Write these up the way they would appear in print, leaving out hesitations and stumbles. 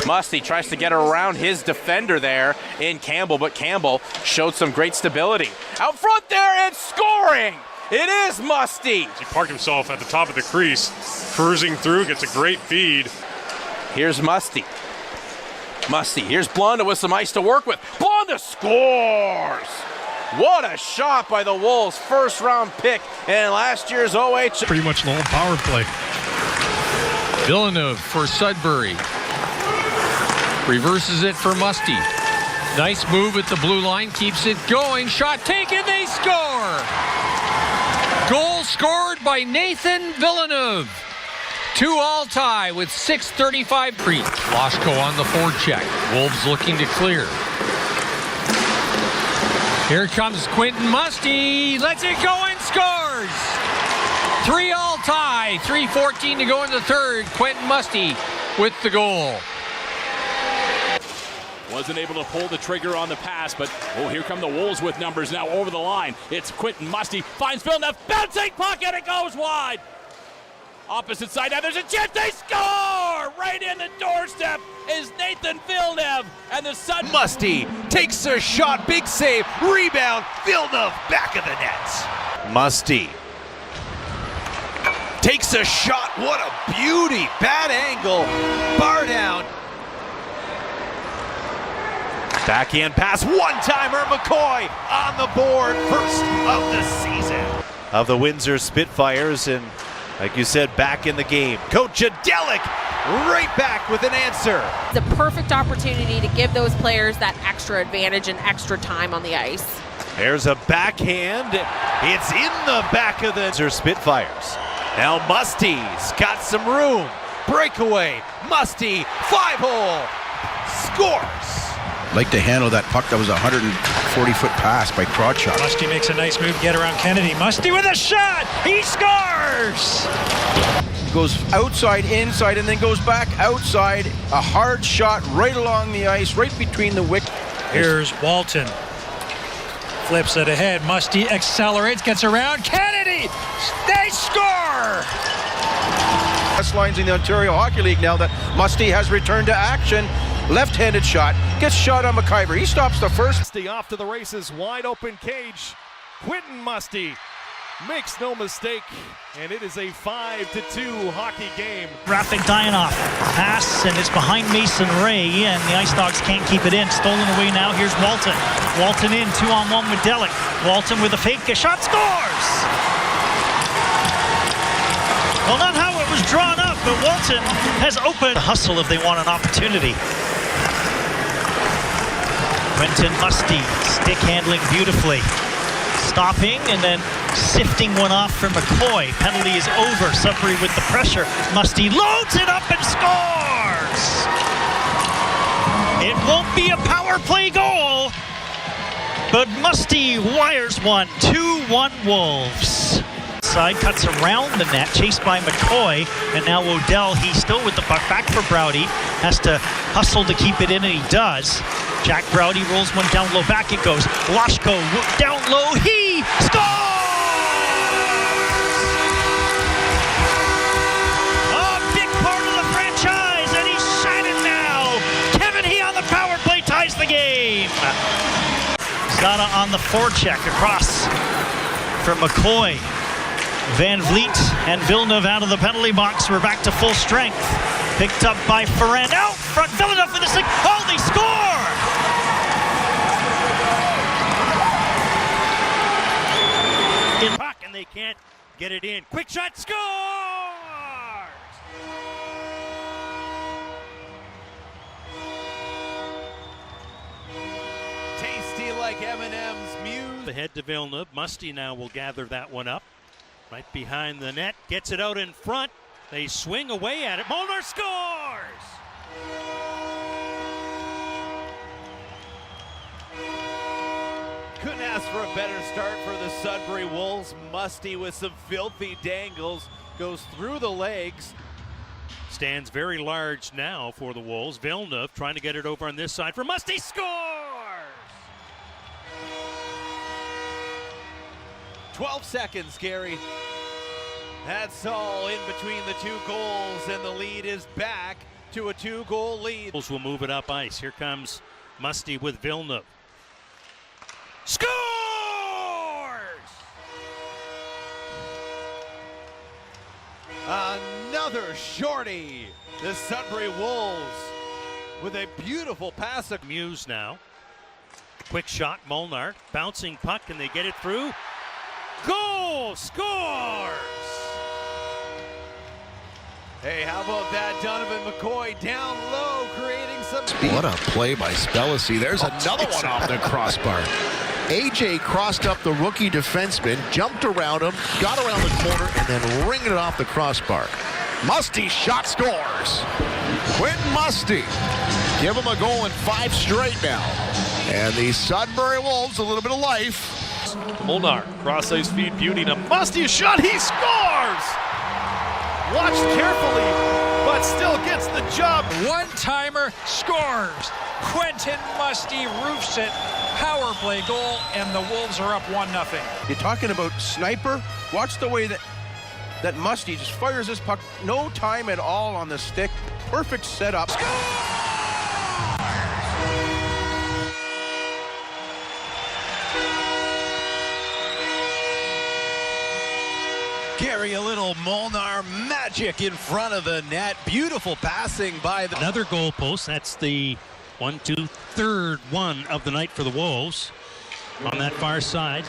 Musty tries to get around his defender there in Campbell, but Campbell showed some great stability. Out front there and scoring! It is Musty! He parked himself at the top of the crease, cruising through, gets a great feed. Here's Musty. Musty, here's Blonda with some ice to work with. Blonda scores! What a shot by the Wolves, first round pick in last year's OH. Pretty much the whole power play. Villeneuve for Sudbury. Reverses it for Musty. Nice move at the blue line, keeps it going. Shot taken, they score! Goal scored by Nathan Villeneuve. 2-all tie with 6:35 free. Loshko on the forecheck. Wolves looking to clear. Here comes Quentin Musty. Lets it go and scores. 3-all tie. 3:14 to go in the third. Quentin Musty with the goal. Wasn't able to pull the trigger on the pass, but here come the Wolves with numbers now over the line. It's Quentin Musty. Finds Villeneuve. Bouncing puck and it goes wide. Opposite side, now there's a chance, they score! Right in the doorstep is Nathan Villeneuve, and the Sudbury. Musty takes a shot, big save, rebound, Villeneuve back of the net. Musty takes a shot, what a beauty, bad angle, bar down. Backhand pass, one-timer, McCoy on the board, first of the season. Of the Windsor Spitfires, and like you said, back in the game. Coach Adelic right back with an answer. It's a perfect opportunity to give those players that extra advantage and extra time on the ice. There's a backhand. It's in the back of the Windsor Spitfires. Now Musty's got some room. Breakaway. Musty, 5-hole. Scores. Like to handle that puck. That was a 140-foot pass by Crawshot. Musty makes a nice move to get around Kennedy. Musty with a shot! He scores! Goes outside, inside, and then goes back outside. A hard shot right along the ice, right between the wick. Here's Walton. Flips it ahead. Musty accelerates, gets around. Kennedy! They score! Best lines in the Ontario Hockey League now that Musty has returned to action. Left-handed shot, gets shot on McIver. He stops the first. Musty off to the races, wide open cage. Quentin Musty makes no mistake, and it is a 5-2 hockey game. Rafik Dianoff pass, and it's behind Mason Ray, and the Ice Dogs can't keep it in. Stolen away now. Here's Walton. Walton in, 2-on-1 with Delic. Walton with a fake, a shot, scores! Well, not how it was drawn up, but Walton has opened the hustle if they want an opportunity. Quentin Musty, stick handling beautifully. Stopping and then sifting one off for McCoy. Penalty is over. Sudbury with the pressure. Musty loads it up and scores! It won't be a power play goal, but Musty wires one. 2-1 Wolves. Side cuts around the net, chased by McCoy, and now Odell, he's still with the puck, back for Browdy, has to hustle to keep it in, and he does. Jack Browdy rolls one down low, back it goes. Loshko down low, he scores! A big part of the franchise, and he's shining now. Kevin He on the power play ties the game. Zada on the forecheck across for McCoy. Van Vliet and Villeneuve out of the penalty box. We're back to full strength. Picked up by Ferrand. Out front, Villeneuve with the stick. Oh, they score! In puck, and they can't get it in. Quick shot, scores! Tasty like M&M's Muse. Ahead to Villeneuve. Musty now will gather that one up. Right behind the net, gets it out in front. They swing away at it. Molnar scores! Couldn't ask for a better start for the Sudbury Wolves. Musty with some filthy dangles. Goes through the legs. Stands very large now for the Wolves. Villeneuve trying to get it over on this side for Musty. Scores! 12 seconds, Gary. That's all in between the two goals, and the lead is back to a 2-goal lead. Will move it up ice. Here comes Musty with Villeneuve. Scores! Another shorty. The Sudbury Wolves with a beautiful pass. Muse now. Quick shot, Molnar. Bouncing puck, and they get it through. Goal! Scores! Hey, how about that? Donovan McCoy down low, creating some speed. What a play by Spellacy. There's another one off the crossbar. AJ crossed up the rookie defenseman, jumped around him, got around the corner, and then ringed it off the crossbar. Musty shot scores. Quentin Musty. Give him a goal in 5 straight now. And the Sudbury Wolves, a little bit of life. Molnar, cross-ice feed, beauty to Musty, shot, he scores! Watched carefully, but still gets the job. One-timer scores. Quentin Musty roofs it. Power play goal, and the Wolves are up 1-0. You're talking about sniper? Watch the way that Musty just fires this puck. No time at all on the stick. Perfect setup. Gary, a little Molnar magic in front of the net. Beautiful passing by the... Another goal post. That's the 3rd one of the night for the Wolves. On that far side.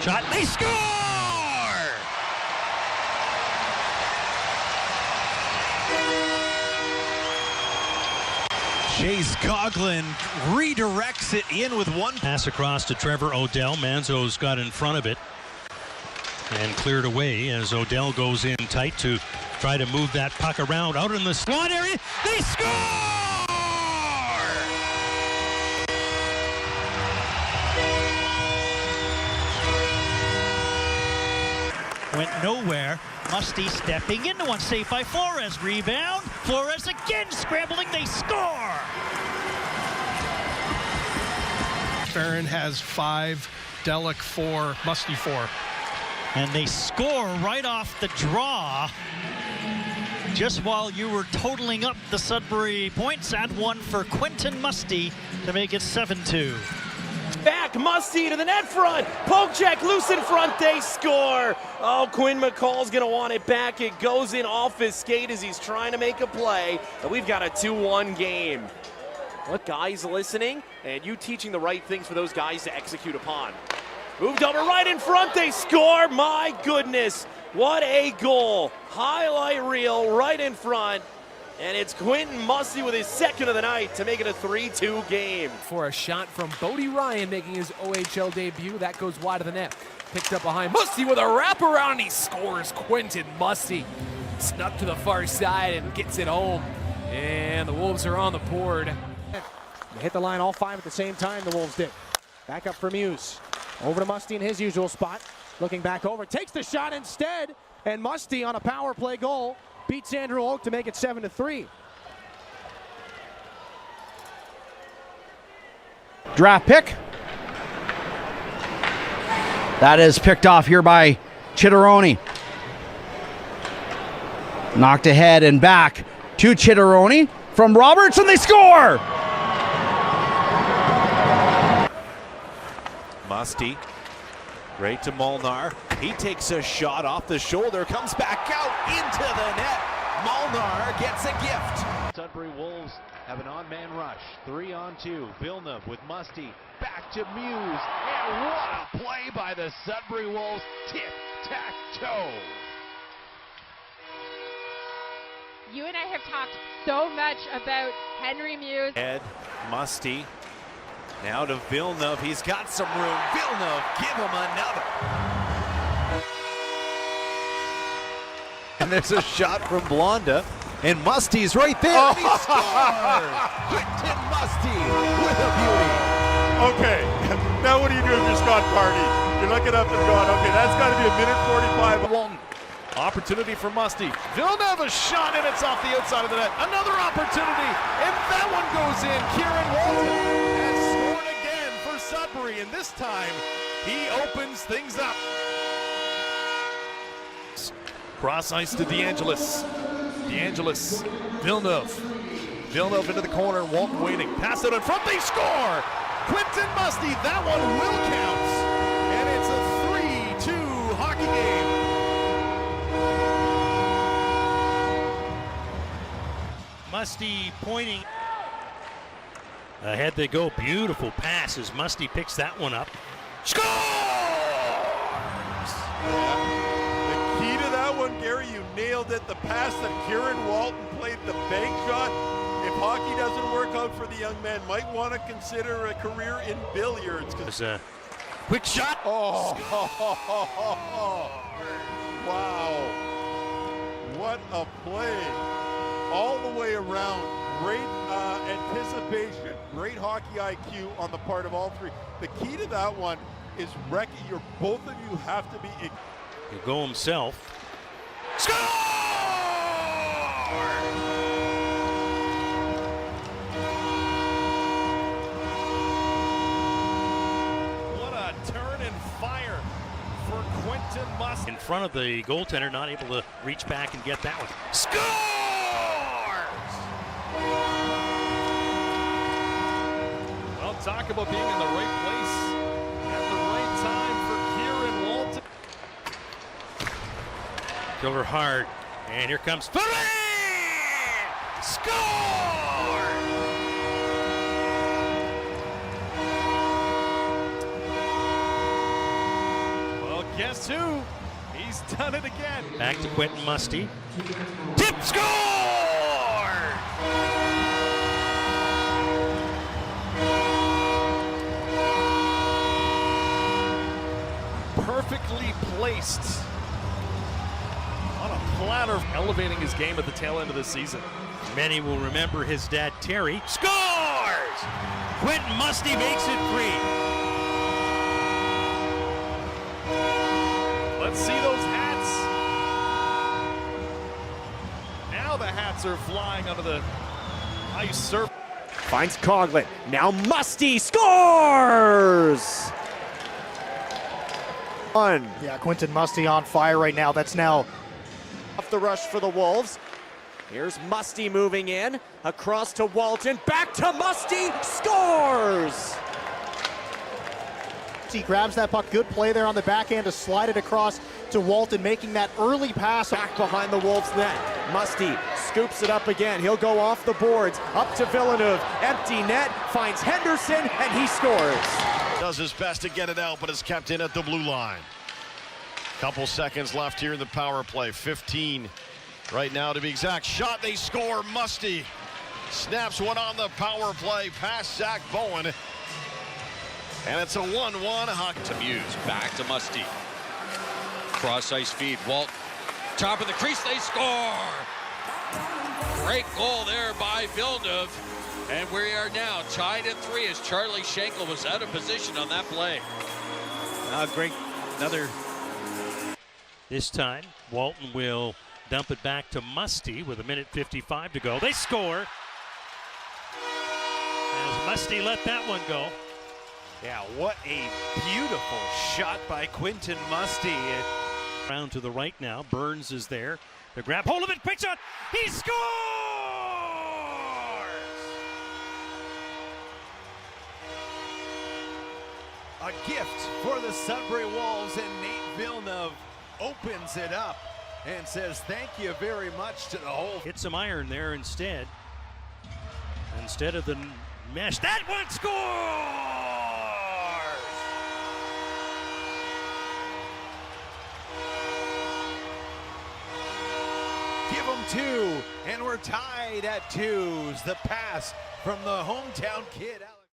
Shot, they score! Chase Coughlin redirects it in with one pass across to Trevor Odell. Manzo's got in front of it and cleared away as Odell goes in tight to try to move that puck around out in the slot area. They score! Went nowhere. Musty stepping into one, saved by Flores. Rebound. Flores again scrambling. They score! Farron has 5, Delic 4, Musty 4. And they score right off the draw. Just while you were totaling up the Sudbury points, add one for Quentin Musty to make it 7-2. Back, Musty to the net front. Poke check, loose in front, they score. Oh, Quinn McCall's gonna want it back. It goes in off his skate as he's trying to make a play. And we've got a 2-1 game. What guys listening? And you teaching the right things for those guys to execute upon. Moved over right in front, they score. My goodness, what a goal. Highlight reel right in front. And it's Quentin Musty with his 2nd of the night to make it a 3-2 game. For a shot from Bodie Ryan making his OHL debut. That goes wide of the net. Picked up behind Musty with a wraparound, and he scores. Quentin Musty snuck to the far side and gets it home. And the Wolves are on the board. They hit the line all 5 at the same time, the Wolves did. Back up for Muse. Over to Musty in his usual spot. Looking back over, takes the shot instead. And Musty on a power play goal beats Andrew Oak to make it 7-3. Draft pick. That is picked off here by Chitteroni. Knocked ahead and back to Chitteroni from Roberts, and they score! Musty, right to Molnar. He takes a shot off the shoulder, comes back out into the net. Molnar gets a gift. Sudbury Wolves have an on-man rush. 3-on-2. Villeneuve with Musty. Back to Muse. And what a play by the Sudbury Wolves. Tic-tac-toe. You and I have talked so much about Henry Muse. Ed Musty. Now to Villeneuve. He's got some room. Villeneuve, give him another. And there's a shot from Blonda. And Musty's right there. And he scores! Quentin Musty with a beauty. Okay, now what do you do if you're Scott Carney? You're looking up and going, okay, that's got to be a minute 45. Walton. Opportunity for Musty. Villeneuve a shot, and it's off the outside of the net. Another opportunity, and that one goes in. Kieran Walton has scored again for Sudbury, and this time he opens things up. Cross ice to DeAngelis. DeAngelis, Villeneuve Villeneuve into the corner, Walton waiting. Pass it in front, they score! Quentin Musty, that one will count. And it's a 3-2 hockey game. Musty pointing. Ahead they go. Beautiful pass as Musty picks that one up. Scores! The key to that one, Gary, you nailed it. The pass that Kieran Walton played, the bank shot. If hockey doesn't work out for the young man, might want to consider a career in billiards. There's a quick shot. Oh, wow. What a play. All the way around. Great anticipation, great hockey IQ on the part of all three. The key to that one is both of you have to be. He'll go himself. Score! What a turn and fire for Quentin Musty. In front of the goaltender, not able to reach back and get that one. Scores! Well, talk about being in the right place at the right time for Kieran Walton. Killer hard, and here comes flurry! Score! Well, guess who? He's done it again. Back to Quentin Musty. Tip score! Perfectly placed on a platter, elevating his game at the tail end of the season. Many will remember his dad, Terry. Scores! Quentin Musty makes it 3. Let's see those hats. Now the hats are flying onto the ice surface. Finds Coughlin. Now Musty scores! Yeah, Quentin Musty on fire right now. That's now off the rush for the Wolves. Here's Musty moving in. Across to Walton. Back to Musty. Scores! he grabs that puck. Good play there on the backhand to slide it across to Walton, making that early pass. Back behind the Wolves net. Musty scoops it up again. He'll go off the boards. Up to Villeneuve. Empty net. Finds Henderson, and he scores. Does his best to get it out, but is kept in at the blue line. Couple seconds left here in the power play. 15 right now to be exact. Shot, they score. Musty snaps one on the power play past Zach Bowen. And it's a 1-1 hockey. To Muse, back to Musty. Cross ice feed. Walt, top of the crease, they score. Great goal there by Villeneuve. And we are now tied at 3 as Charlie Schenkel was out of position on that play. Great. Another. This time, Walton will dump it back to Musty with 1:55 to go. They score. As Musty let that one go. Yeah, what a beautiful shot by Quentin Musty. Round to the right now. Burns is there. The grab hold of it, quick shot. He scores! A gift for the Sudbury Wolves, and Nate Villeneuve opens it up and says thank you very much to the whole. Hit some iron there instead. Instead of the mesh. That one scores! Give them 2, and we're tied at 2s. The pass from the hometown kid.